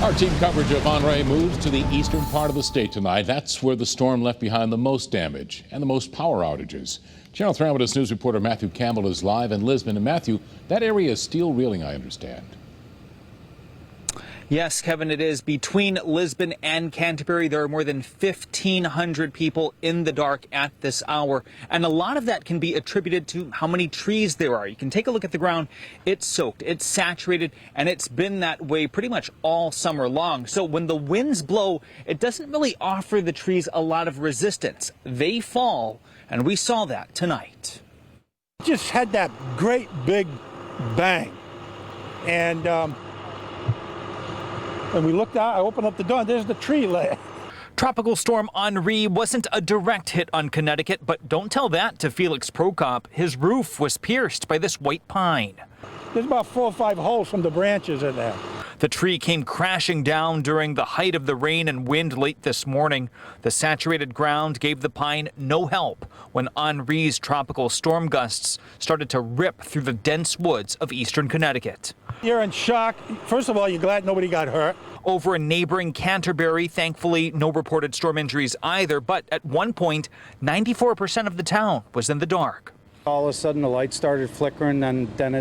Our team coverage of Henri moves to the eastern part of the state tonight. That's where the storm left behind the most damage and the most power outages. Channel 3 Eyewitness News reporter Matthew Campbell is live in Lisbon. And Matthew, that area is still reeling, I understand. Yes, Kevin, it is. Between Lisbon and Canterbury, there are more than 1,500 people in the dark at this hour. And a lot of that can be attributed to how many trees there are. You can take a look at the ground. It's soaked, it's saturated, and it's been that way pretty much all summer long. So when the winds blow, it doesn't really offer the trees a lot of resistance. They fall, and we saw that tonight. Just had that great big bang. And when we looked out, I opened up the door, and there's the tree laying. Tropical Storm Henri wasn't a direct hit on Connecticut, but don't tell that to Felix Prokop. His roof was pierced by this white pine. There's about 4 or 5 holes from the branches in there. The tree came crashing down during the height of the rain and wind late this morning. The saturated ground gave the pine no help when Henri's tropical storm gusts started to rip through the dense woods of eastern Connecticut. You're in shock. First of all, you're glad nobody got hurt. Over in neighboring Canterbury, thankfully, no reported storm injuries either. But at one point, 94% of the town was in the dark. All of a sudden, the light started flickering, and then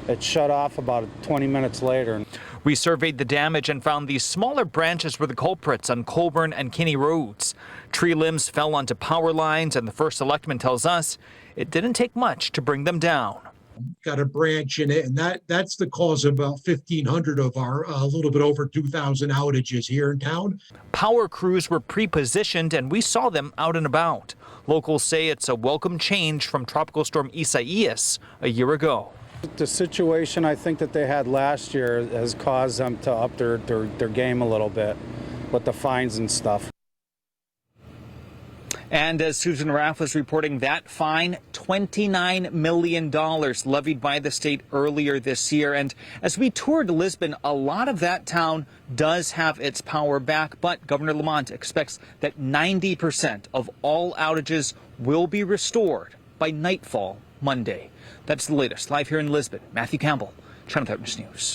it shut off about 20 minutes later. We surveyed the damage and found these smaller branches were the culprits on Colburn and Kinney roads. Tree limbs fell onto power lines, and the first selectman tells us it didn't take much to bring them down. Got a branch in it, and that's the cause of about 1,500 of our a little bit over 2,000 outages here in town. Power crews were pre-positioned, and we saw them out and about. Locals say it's a welcome change from Tropical Storm Isaias a year ago. The situation I think that they had last year has caused them to up their game a little bit with the fines and stuff. And as Susan Raff was reporting, that fine, $29 million levied by the state earlier this year. And as we toured Lisbon, a lot of that town does have its power back. But Governor Lamont expects that 90% of all outages will be restored by nightfall Monday. That's the latest. Live here in Lisbon, Matthew Campbell, Channel 3 Eyewitness News.